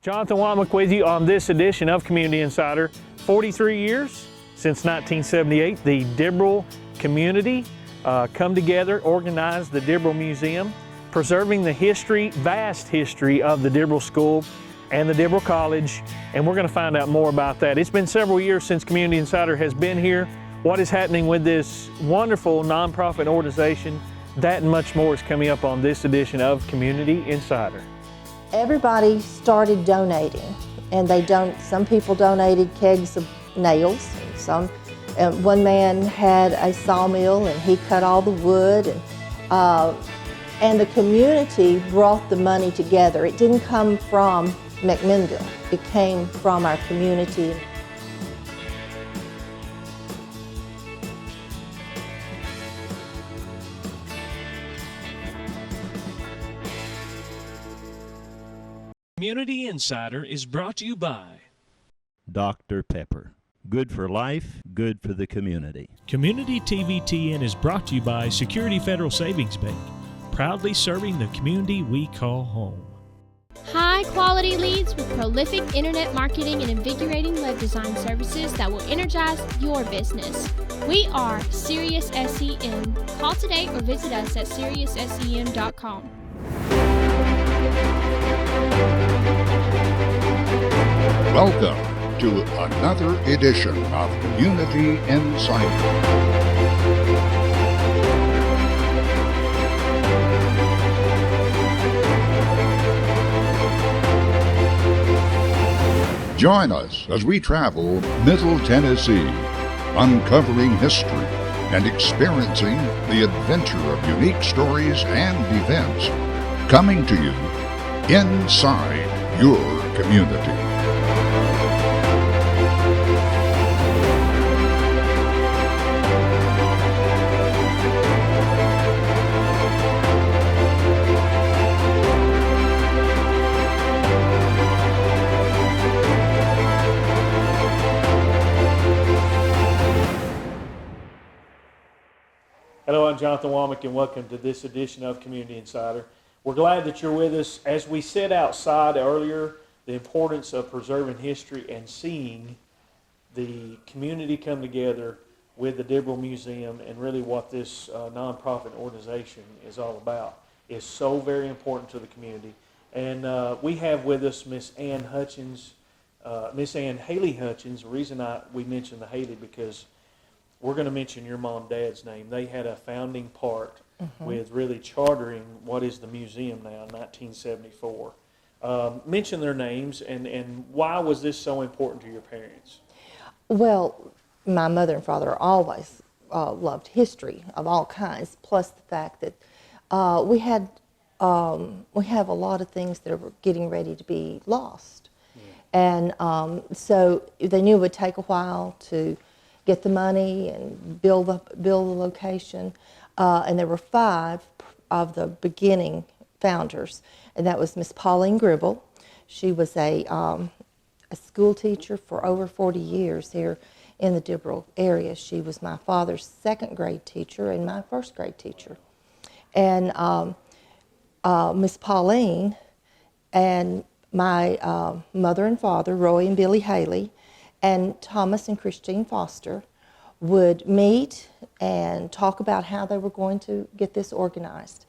Jonathan Womack with you on this edition of Community Insider. 43 years since 1978, the Dibrell community come together, organized the Dibrell Museum, preserving the history, vast history of the Dibrell School and the Dibrell College, and we're going to find out more about that. It's been several years since Community Insider has been here. What is happening with this wonderful nonprofit organization, that and much more is coming up on this edition of Community Insider. Everybody started donating, and some people donated kegs of nails. One man had a sawmill and he cut all the wood, and the community brought the money together. It didn't come from McMinnville, it came from our community. Community Insider is brought to you by Dr. Pepper. Good for life, good for the community. Community TVTN is brought to you by Security Federal Savings Bank, proudly serving the community we call home. High-quality leads with prolific internet marketing and invigorating web design services that will energize your business. We are SiriusSEM. Call today or visit us at SiriusSEM.com. Welcome to another edition of Community Insider. Join us as we travel Middle Tennessee, uncovering history and experiencing the adventure of unique stories and events coming to you inside your community. Hello, I'm Jonathan Womack, and welcome to this edition of Community Insider. We're glad that you're with us. As we said outside earlier, the importance of preserving history and seeing the community come together with the Dibrell Museum and really what this nonprofit organization is all about is so very important to the community. And we have with us Miss Ann Hutchins, Miss Ann Haley Hutchins. The reason we mentioned the Haley because we're going to mention your mom and dad's name. They had a founding part with really chartering what is the museum now in 1974. Mention their names and why was this so important to your parents? Well, My mother and father always loved history of all kinds, plus the fact that we have a lot of things that are getting ready to be lost. And so they knew it would take a while to get the money and build the location. And there were 5 of the beginning founders, and that was Miss Pauline Gribble. She was a school teacher for over 40 years here in the Dibrell area. She was my father's 2nd grade teacher and my 1st grade teacher. And Miss Pauline and my mother and father, Roy and Billy Haley, and Thomas and Christine Foster would meet and talk about how they were going to get this organized.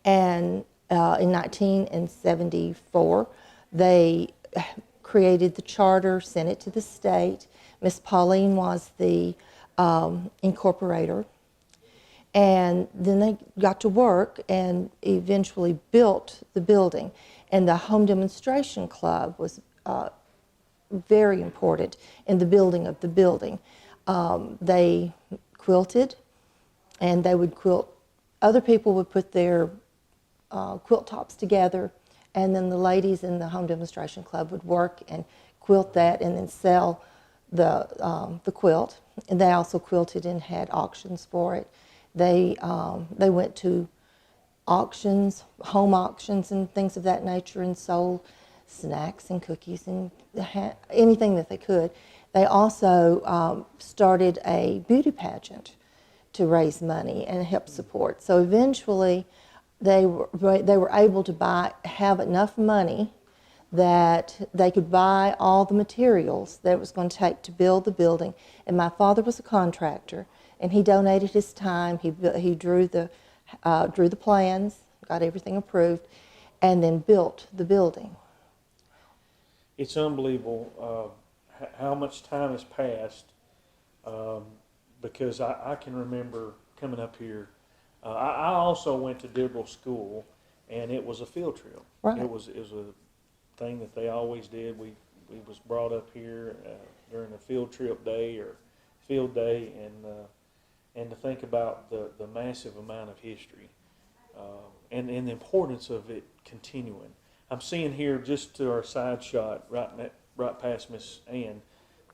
And in 1974, they created the charter, sent it to the state. Miss Pauline was the incorporator. And then they got to work and eventually built the building. And the Home Demonstration Club was very important in the building of the building. They quilted, and they would quilt. Other people would put their quilt tops together, and then the ladies in the Home Demonstration Club would work and quilt that and then sell the quilt. And they also quilted and had auctions for it. They went to auctions, home auctions and things of that nature, and sold snacks and cookies and anything that they could. They also started a beauty pageant to raise money and help support. So eventually they were able to have enough money that they could buy all the materials that it was going to take to build the building. And my father was a contractor, and he donated his time. He drew the plans, got everything approved, and then built the building. It's unbelievable how much time has passed, because I can remember coming up here. I also went to Dibrell School, and it was a field trip. Right. It was a thing that they always did. We was brought up here during a field trip day or field day, and to think about the massive amount of history and the importance of it continuing. I'm seeing here, just to our side shot, right past Miss Ann,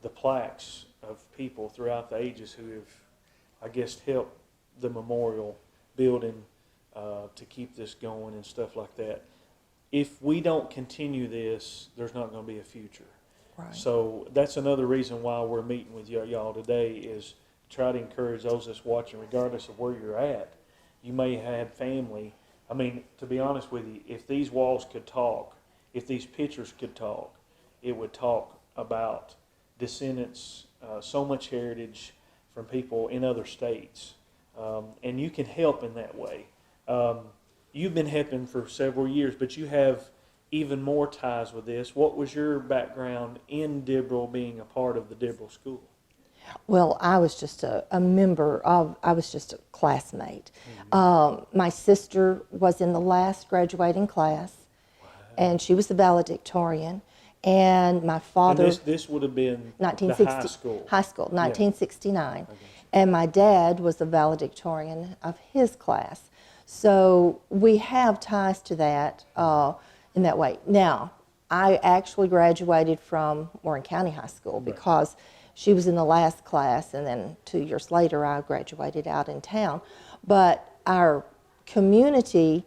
the plaques of people throughout the ages who have, I guess, helped the memorial building to keep this going and stuff like that. If we don't continue this, there's not going to be a future. Right. So that's another reason why we're meeting with y'all today, is try to encourage those that's watching, regardless of where you're at. You may have family. I mean, to be honest with you, if these walls could talk, if these pictures could talk, it would talk about descendants, so much heritage from people in other states. And you can help in that way. You've been helping for several years, but you have even more ties with this. What was your background in Dibrell, being a part of the Dibrell School? Well, I was just a member of, I was just a classmate. My sister was in the last graduating class, and she was the valedictorian. And my father... And this would have been the high school. High school, 1969. Yeah. And my dad was the valedictorian of his class. So we have ties to that in that way. Now, I actually graduated from Warren County High School because she was in the last class, and then 2 years later I graduated out in town. But our community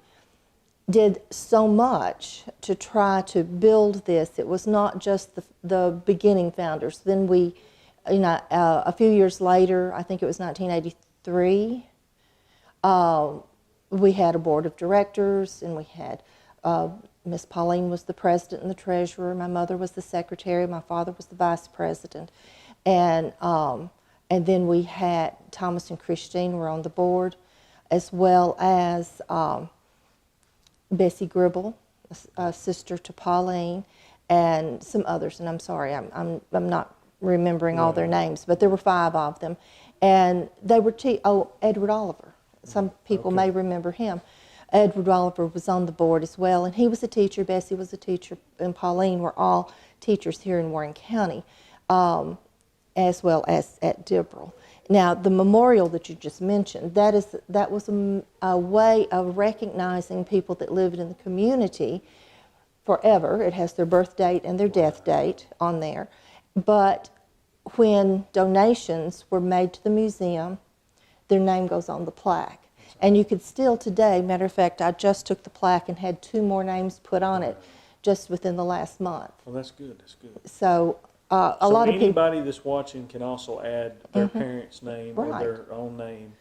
did so much to try to build this. It was not just the beginning founders. Then we, a few years later, I think it was 1983, we had a board of directors, and we had Miss Pauline was the president and the treasurer. My mother was the secretary. My father was the vice president, and then we had Thomas and Christine were on the board, as well as Bessie Gribble, a sister to Pauline, and some others. And I'm sorry, I'm not remembering all their names, but there were 5 of them, and they were Edward Oliver. Some people may remember him. Edward Oliver was on the board as well, and he was a teacher. Bessie was a teacher, and Pauline were all teachers here in Warren County, as well as at Dibrell. Now, the memorial that you just mentioned, that was a way of recognizing people that lived in the community forever. It has their birth date and their death date on there. But when donations were made to the museum, their name goes on the plaque. And you could still today, matter of fact, I just took the plaque and had 2 more names put on it just within the last month. Well, that's good. That's good. So a lot of people... anybody that's watching can also add their parent's name or their own name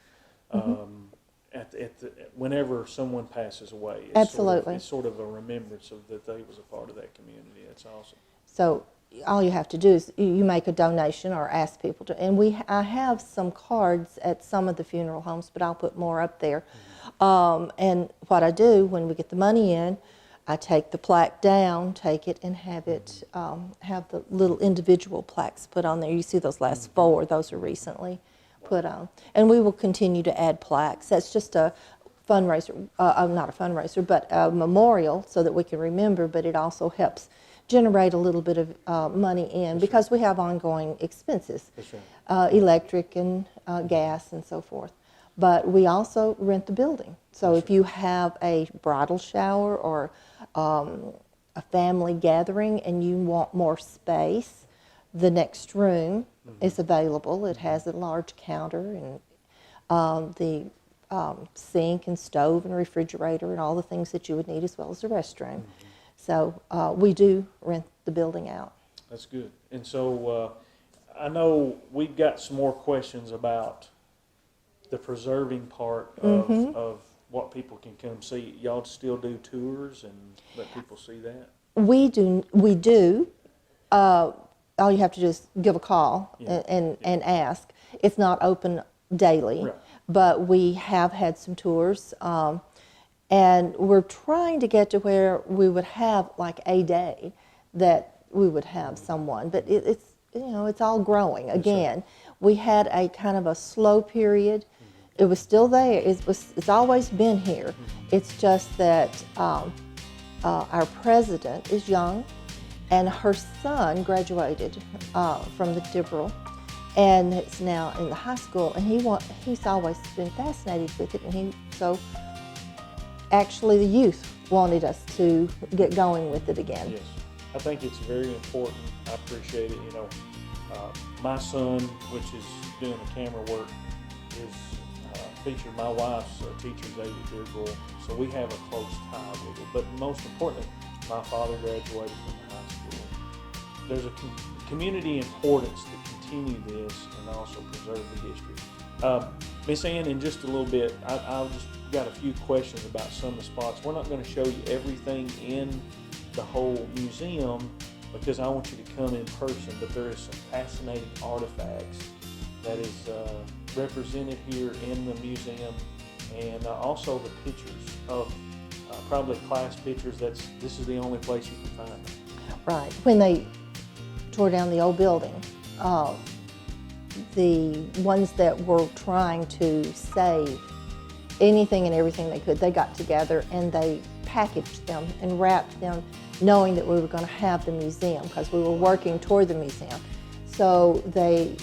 whenever someone passes away. Absolutely. It's sort of a remembrance of that they was a part of that community. That's awesome. So all you have to do is you make a donation or ask people to, and I have some cards at some of the funeral homes, but I'll put more up there. And what I do when we get the money in, I take the plaque down, take it and have it, have the little individual plaques put on there. You see those last 4, those are recently put on. And we will continue to add plaques. That's just a fundraiser, not a fundraiser, but a memorial so that we can remember, but it also helps generate a little bit of money in because we have ongoing expenses, electric and gas and so forth. But we also rent the building. So if you have a bridal shower or a family gathering and you want more space, the next room is available. It has a large counter and the sink and stove and refrigerator and all the things that you would need, as well as the restroom. So we do rent the building out. That's good. And so I know we've got some more questions about the preserving part of what people can come see. Y'all still do tours and let people see that? We do. All you have to do is give a call and ask. It's not open daily, Right. but we have had some tours, and we're trying to get to where we would have like a day that we would have someone. But it's it's all growing. Again, we had a kind of a slow period. It was still there. It's always been here. It's just that our president is young, and her son graduated from the Dibrell, and it's now in the high school. And he's always been fascinated with it, and so actually the youth wanted us to get going with it again. Yes, I think it's very important. I appreciate it. My son, which is doing the camera work, is featured. My wife's teacher's aide at Dibrell, so we have a close tie with it. But most importantly, my father graduated from the high school. There's a community importance to continue this and also preserve the history. Miss Ann, in just a little bit, I've just got a few questions about some of the spots. We're not going to show you everything in the whole museum because I want you to come in person, but there is some fascinating artifacts that is represented here in the museum, and also the pictures of probably class pictures. This is the only place you can find them. Right. When they tore down the old building, the ones that were trying to save anything and everything they could, they got together and they packaged them and wrapped them, knowing that we were going to have the museum because we were working toward the museum. So they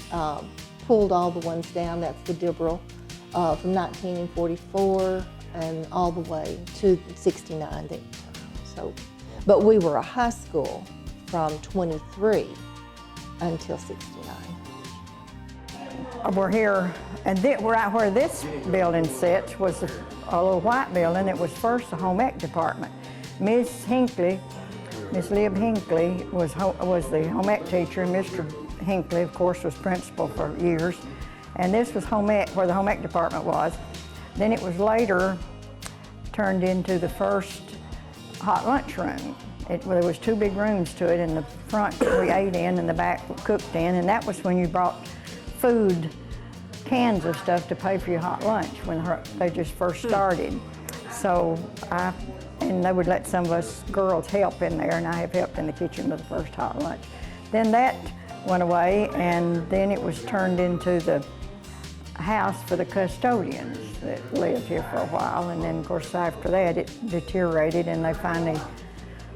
pulled all the ones down. That's the Dibrell from 1944 and all the way to 69. So, but we were a high school from 23 until 69. We're here, and right where this building sits was a little white building. It was first the home ec department. Miss Hinckley, Miss Lib Hinckley was the home ec teacher, and Mr. Hinckley, of course, was principal for years. And this was home ec, where the home ec department was. Then it was later turned into the first hot lunch room. There was two big rooms to it. In the front we ate in, and the back we cooked in, and that was when you brought food, cans of stuff to pay for your hot lunch when they just first started. So and they would let some of us girls help in there, and I have helped in the kitchen with the first hot lunch. Then that went away, and then it was turned into the house for the custodians that lived here for a while. And then, of course, after that, it deteriorated, and they finally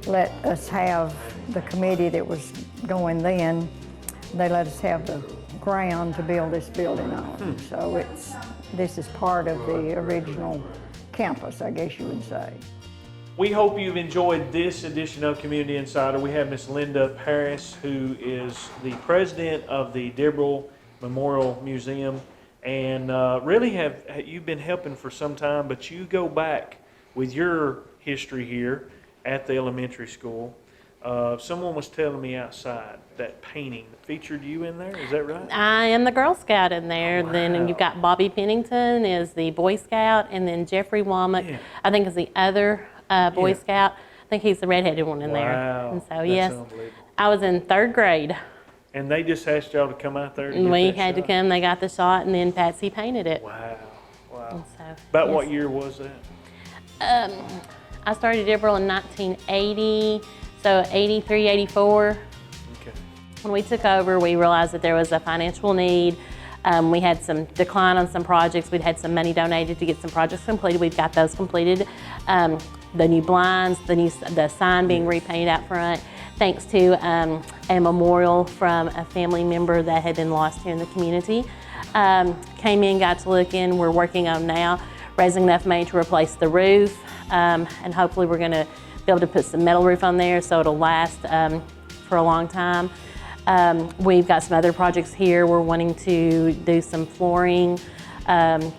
let us have the committee that was going then. They let us have the ground to build this building on. So this is part of the original campus, I guess you would say. We hope you've enjoyed this edition of Community Insider. We have Miss Linda Paris, who is the president of the Dibrell Memorial Museum, and really you've been helping for some time, but you go back with your history here at the elementary school. Someone was telling me outside that painting featured you in there. Is that right? I am the Girl Scout in there. Wow. Then you've got Bobby Pennington is the Boy Scout, and then Jeffrey Womack, I think, is the other Boy Scout. I think he's the redheaded one in there. And so, that's yes, unbelievable. I was in 3rd grade. And they just asked y'all to come out there to get We that had to shot? come, they got the shot, and then Patsy painted it. Wow. And so, About yes. what year was that? I started Dibrell in 1980, so 83, 84. Okay. When we took over, we realized that there was a financial need. We had some decline on some projects. We'd had some money donated to get some projects completed. We've got those completed. The new blinds, the sign being repainted out front, thanks to a memorial from a family member that had been lost here in the community. Came in, got to look in. We're working on now raising enough money to replace the roof, and hopefully we're going to be able to put some metal roof on there so it'll last for a long time. We've got some other projects here. We're wanting to do some flooring,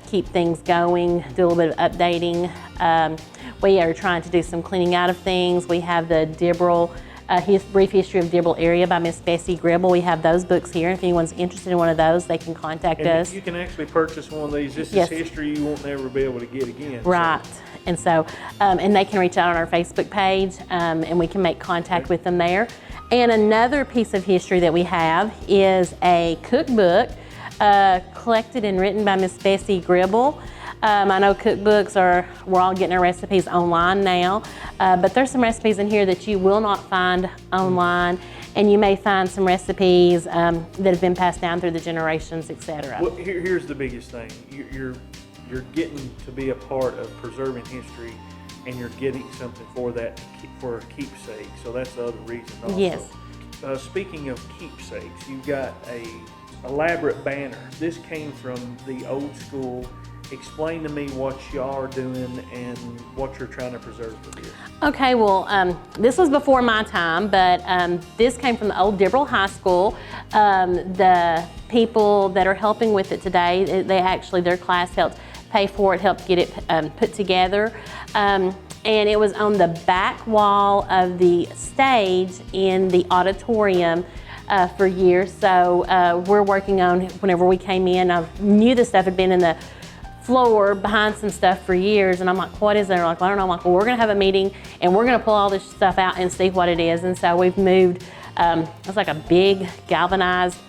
keep things going, do a little bit of updating. We are trying to do some cleaning out of things. We have the Dibrell Brief History of Dibrell Area by Miss Bessie Gribble. We have those books here. If anyone's interested in one of those, they can contact And us. you can actually purchase one of these. This Yes. is history you won't never be able to get again. So- Right. And so, and they can reach out on our Facebook page, and we can make contact with them there. And another piece of history that we have is a cookbook collected and written by Miss Bessie Gribble. I know cookbooks we're all getting our recipes online now, but there's some recipes in here that you will not find online, and you may find some recipes that have been passed down through the generations, etc. Well, here's the biggest thing. You're getting to be a part of preserving history, and you're getting something for that, for a keepsake. So that's the other reason also. Yes. Speaking of keepsakes, you've got a elaborate banner. This came from the old school. Explain to me what y'all are doing and what you're trying to preserve for this. Okay, well, this was before my time, but this came from the old Dibrell High School. The people that are helping with it today, their class helped pay for it, helped get it put together. And it was on the back wall of the stage in the auditorium for years. So we're working on, whenever we came in, I knew this stuff had been in the floor behind some stuff for years, and I'm like, what is there? Like, I don't know. I'm like, well, we're gonna have a meeting and we're gonna pull all this stuff out and see what it is. And so we've moved, it's like a big galvanized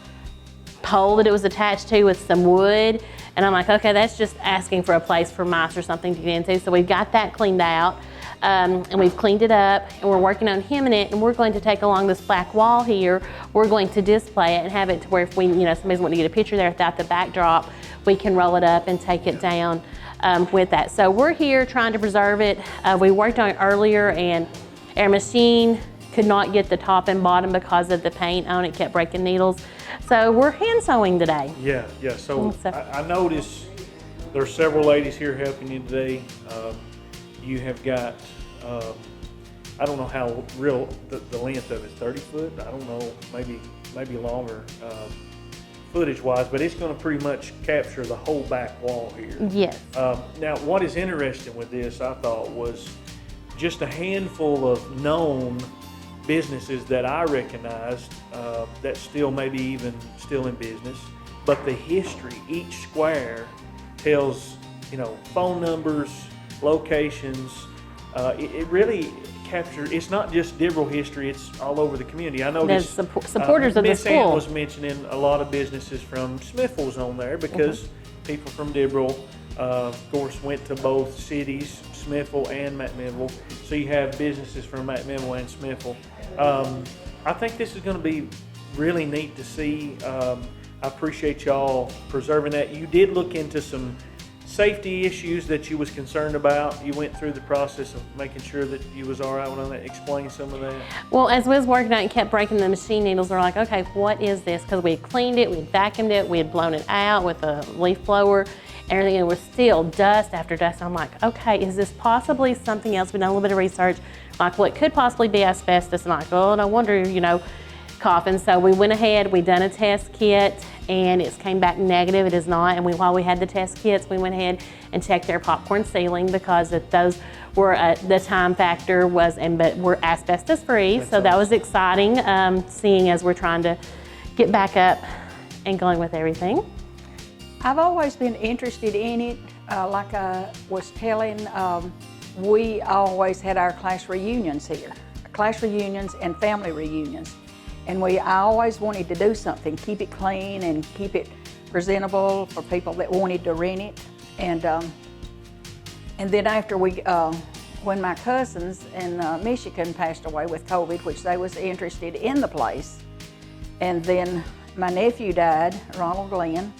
pole that it was attached to with some wood. And I'm like, okay, that's just asking for a place for mice or something to get into. So we've got that cleaned out, and we've cleaned it up, and we're working on hemming it, and we're going to take along this black wall here, we're going to display it and have it to where if somebody's wanting to get a picture there without the backdrop, we can roll it up and take it down with that. So we're here trying to preserve it. We worked on it earlier, and our machine could not get the top and bottom because of the paint on it, kept breaking needles. So we're hand sewing today. Yeah. So I noticed there's several ladies here helping you today. You have got, I don't know how real the length of it, 30 foot? I don't know, maybe longer footage-wise, but it's going to pretty much capture the whole back wall here. Yes. Now, what is interesting with this, I thought, was just a handful of known businesses that I recognized that still maybe even still in business, but the history, each square tells, phone numbers, locations. It really captures, it's not just Dibrell history, it's all over the community. I noticed supporters of the Miss Ann school was mentioning a lot of businesses from Smithville's on there because people from Dibrell, of course, went to both cities, Smithville and McMinnville. So you have businesses from McMinnville and Smithville. I think this is going to be really neat to see. I appreciate y'all preserving that. You did look into some safety issues that you was concerned about. You went through the process of making sure that you was all right with that. Explain some of that. Well, as we was working on it and kept breaking the machine needles, we're like, okay, what is this? Because we had cleaned it, we had vacuumed it, we had blown it out with a leaf blower, everything, and it was still dust after dust. I'm like, okay, is this possibly something else? We done a little bit of research. Like, well, it could possibly be asbestos. And I'm like, oh, no wonder, coughing. So we went ahead, we done a test kit, and it came back negative. It is not. And while we had the test kits, we went ahead and checked their popcorn ceiling because those were the time factor but we're asbestos free. So that was exciting, seeing as we're trying to get back up and going with everything. I've always been interested in it. Like I was telling, we always had our class reunions here, class reunions and family reunions. And I always wanted to do something, keep it clean and keep it presentable for people that wanted to rent it. And then after when my cousins in Michigan passed away with COVID, which they was interested in the place, and then my nephew died, Ronald Glenn,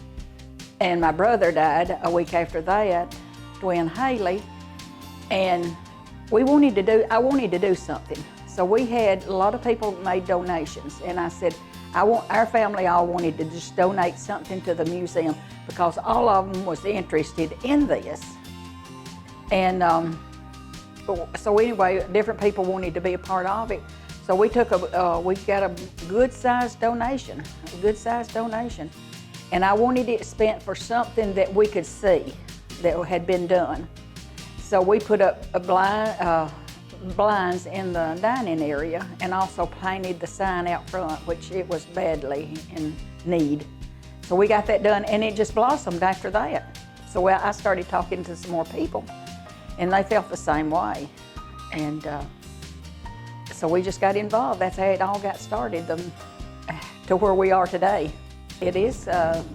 and my brother died a week after that, Dwayne Haley, and I wanted to do something. So we had a lot of people made donations, and I said, our family all wanted to just donate something to the museum because all of them was interested in this. And so anyway, different people wanted to be a part of it. So we got a good-sized donation, And I wanted it spent for something that we could see that had been done. So we put up blinds in the dining area and also painted the sign out front, which it was badly in need. So we got that done, and it just blossomed after that. So I started talking to some more people, and they felt the same way. And so we just got involved. That's how it all got started to where we are today. It is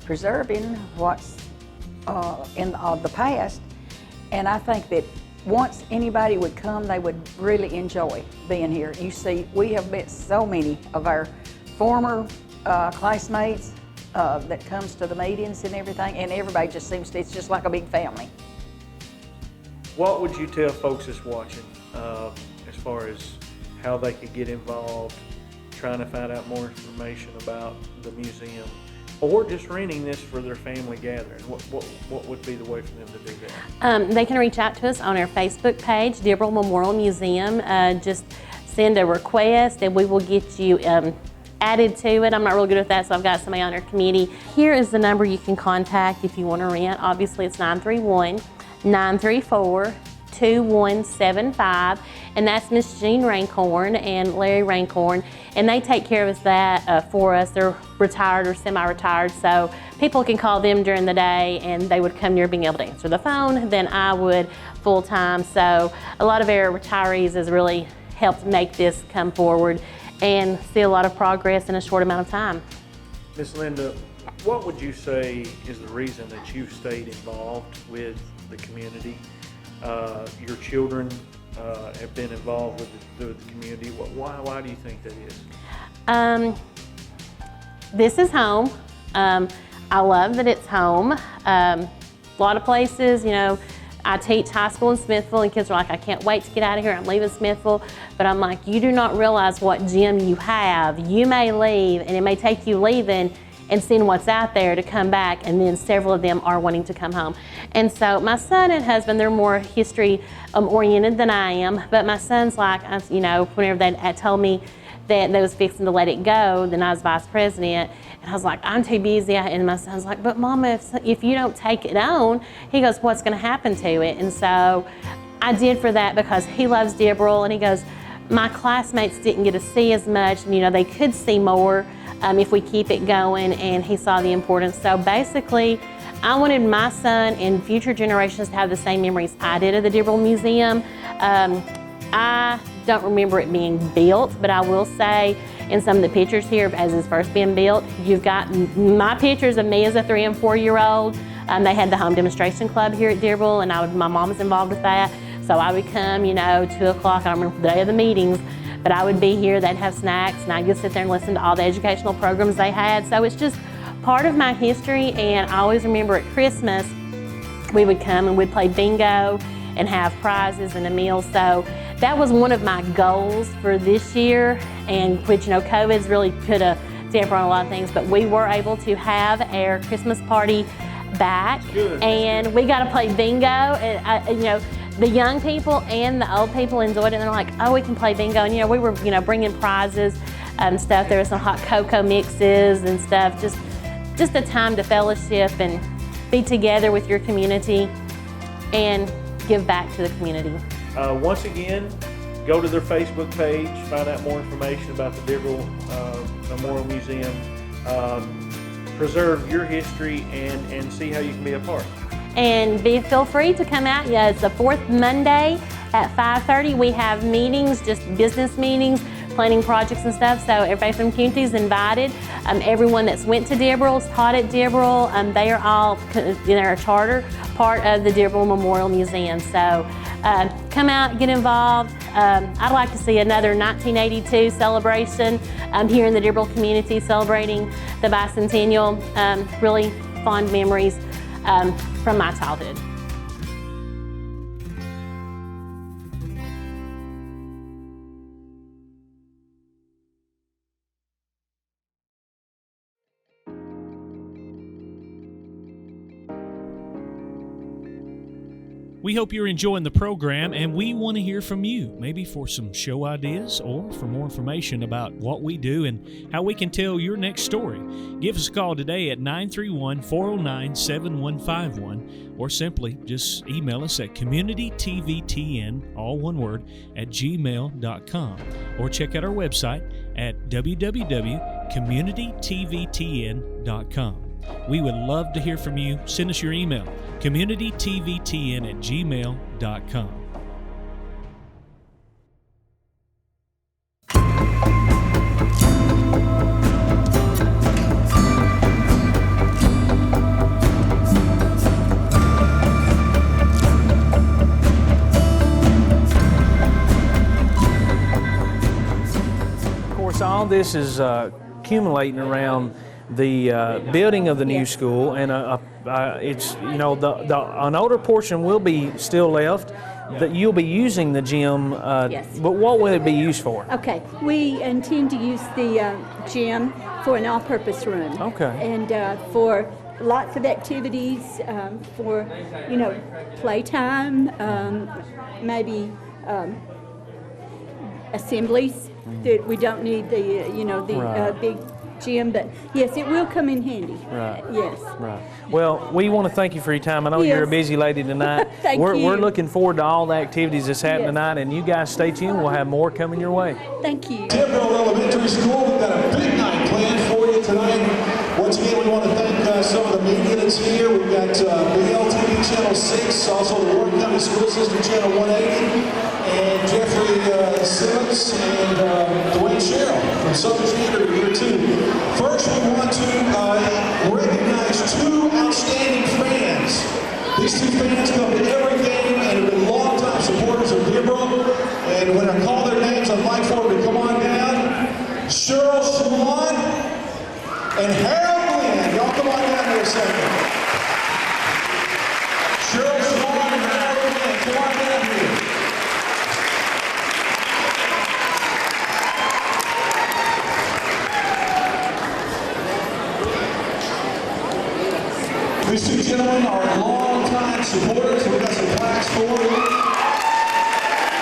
preserving what's in the past, and I think that once anybody would come, they would really enjoy being here. You see, we have met so many of our former classmates that comes to the meetings and everything, and everybody just seems to, it's just like a big family. What would you tell folks that's watching as far as how they could get involved, trying to find out more information about the museum, or just renting this for their family gathering? What would be the way for them to do that? They can reach out to us on our Facebook page, Dibrell Memorial Museum. Just send a request and we will get you added to it. I'm not real good at that, so I've got somebody on our committee. Here is the number you can contact if you want to rent. Obviously, it's 931-934-2175, and that's Miss Jean Rancorn and Larry Rancorn, and they take care of us that for us. They're retired or semi-retired, so people can call them during the day and they would come near being able to answer the phone than I would full-time. So a lot of our retirees has really helped make this come forward and see a lot of progress in a short amount of time. Miss Linda, what would you say is the reason that you've stayed involved with the community? Your children have been involved with the community. Why do you think that is? This is home. I love that it's home. A lot of places, you know, I teach high school in Smithville, and kids are like, I can't wait to get out of here, I'm leaving Smithville. But I'm like, you do not realize what gem you have. You may leave, and it may take you leaving and seeing what's out there to come back, and then several of them are wanting to come home. And so my son and husband, they're more history oriented than I am, but my son's like, you know, whenever they told me that they was fixing to let it go, then I was vice president, and I was like, I'm too busy, and my son's like, but Mama, if you don't take it on, he goes, what's gonna happen to it? And so I did for that because he loves Dibrell, and he goes, my classmates didn't get to see as much, and you know, they could see more if we keep it going, and he saw the importance. So basically, I wanted my son and future generations to have the same memories I did of the Dibrell Museum. I don't remember it being built, but I will say in some of the pictures here as it's first being built, you've got my pictures of me as a 3 and 4 year old. They had the home demonstration club here at Dibrell, and my mom was involved with that. So I would come, you know, 2 o'clock, I don't remember the day of the meetings, but I would be here, they'd have snacks, and I'd just sit there and listen to all the educational programs they had. So it's just part of my history, and I always remember at Christmas, we would come and we'd play bingo and have prizes and a meal. So that was one of my goals for this year, and which, you know, COVID's really put a damper on a lot of things, but we were able to have our Christmas party back. Good. And we got to play bingo, and you know, the young people and the old people enjoyed it, and they're like, oh, we can play bingo. And you know, we were, you know, bringing prizes and stuff. There was some hot cocoa mixes and stuff. Just a time to fellowship and be together with your community and give back to the community. Once again, go to their Facebook page, find out more information about the Dibrell Memorial Museum. Preserve your history and see how you can be a part. And feel free to come out. Yeah, it's the fourth Monday at 5:30. We have meetings, just business meetings, planning projects and stuff. So everybody from the community is invited. Everyone that's went to Dibrell, taught at Dibrell, they are all in our charter part of the Dibrell Memorial Museum. So come out, get involved. I'd like to see another 1982 celebration here in the Dibrell community, celebrating the bicentennial. Really fond memories from my childhood. We hope you're enjoying the program, and we want to hear from you, maybe for some show ideas or for more information about what we do and how we can tell your next story. Give us a call today at 931-409-7151, or simply just email us at communitytvtn, all one word, at gmail.com, or check out our website at www.communitytvtn.com. We would love to hear from you. Send us your email, communitytvtn@gmail.com. Of course, all this is accumulating around the building of the new school, and it's, you know, an older portion will be still left that you'll be using the gym. Yes. But what will it be used for? Okay, we intend to use the gym for an all-purpose room. Okay. And for lots of activities, for, you know, playtime, maybe assemblies that we don't need the, you know, the Right. big gym, but yes, it will come in handy. Right. Yes. Right. Well, we want to thank you for your time. I know you're a Yes. busy lady tonight. Thank we're you. looking forward to all the activities that's happening Yes. tonight, and you guys stay tuned. We'll have more coming your way. Thank you. Dibrell Elementary School, we've got a big night planned for you tonight. Once again, we want to thank some of the media that's here. We've got BLTV Channel 6, also the Warren County School System Channel 180, and Jeffrey Simmons and Dwayne Sherrill from Southern Standard are here too. First, we want to recognize two outstanding fans. These two fans come to every game and have been longtime supporters of Dibrell. And when I call their names, I'd like for them to come on down. Cheryl Swan and Harold Glenn. Y'all come on down here a second. Cheryl Swan and Harold Glenn, come on down here. These two gentlemen are longtime supporters. We've got some plaques for you.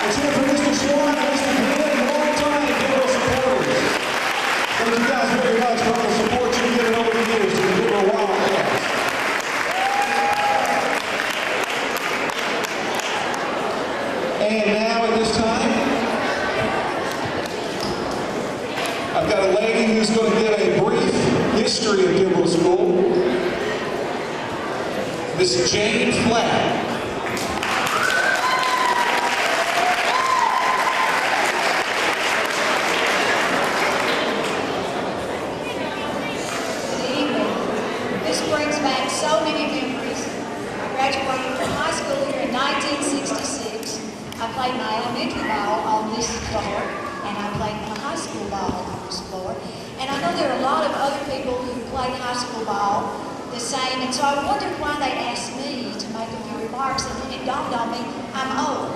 Let's hear from Mr. Swan and Mr. Glenn, longtime Dibrell supporters. Thank you guys very much for all the support you've given over the years to the Dibrell Wildcats. And now at this time, I've got a lady who's going to give a brief history of Dibrell School. Miss Jane Flatt. This brings back so many memories. I graduated from high school here in 1966. I played my elementary ball on this floor, and I played my high school ball on this floor. And I know there are a lot of other people who played high school ball the same, and so I wondered why they asked me to make a few remarks, and then it dawned on me, I'm old.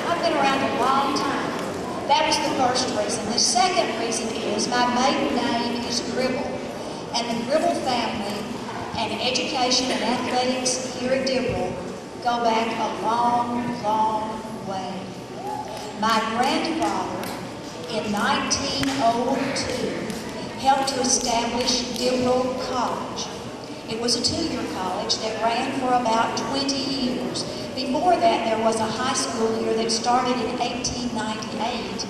I've been around a long time. That was the first reason. The second reason is my maiden name is Gribble, and the Gribble family and education and athletics here at Dibrell go back a long, long way. My grandfather in 1902 helped to establish Dibrell College. It was a two-year college that ran for about 20 years. Before that, there was a high school here that started in 1898.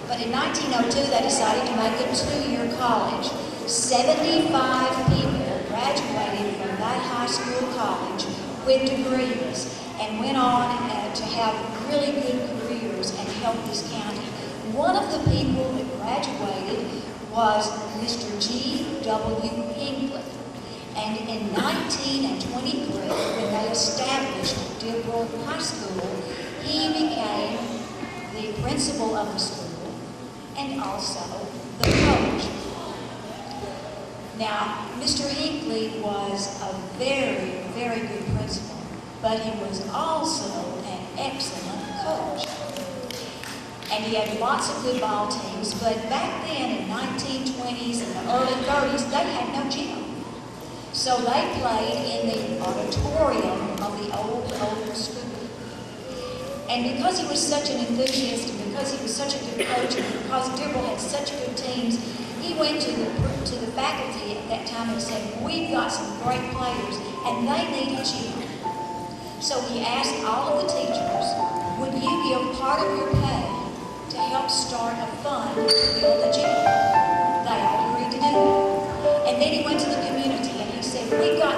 But in 1902, they decided to make a two-year college. 75 people graduated from that high school college with degrees and went on to have really good careers and help this county. One of the people that graduated was Mr. G.W. Hinckley. And in 1923, when they established Dibrell High School, he became the principal of the school and also the coach. Now, Mr. Hinckley was a very, very good principal, but he was also an excellent coach. And he had lots of good ball teams, but back then in 1920s and the early 30s, they had no gym. So they played in the auditorium of the old school. And because he was such an enthusiast, and because he was such a good coach, and because Dibrell had such good teams, he went to the faculty at that time and said, we've got some great players, and they need a gym. So he asked all of the teachers, would you give part of your pay to help start a fund to build a gym? They all agreed to do it. And then he went to the community and he said, we've got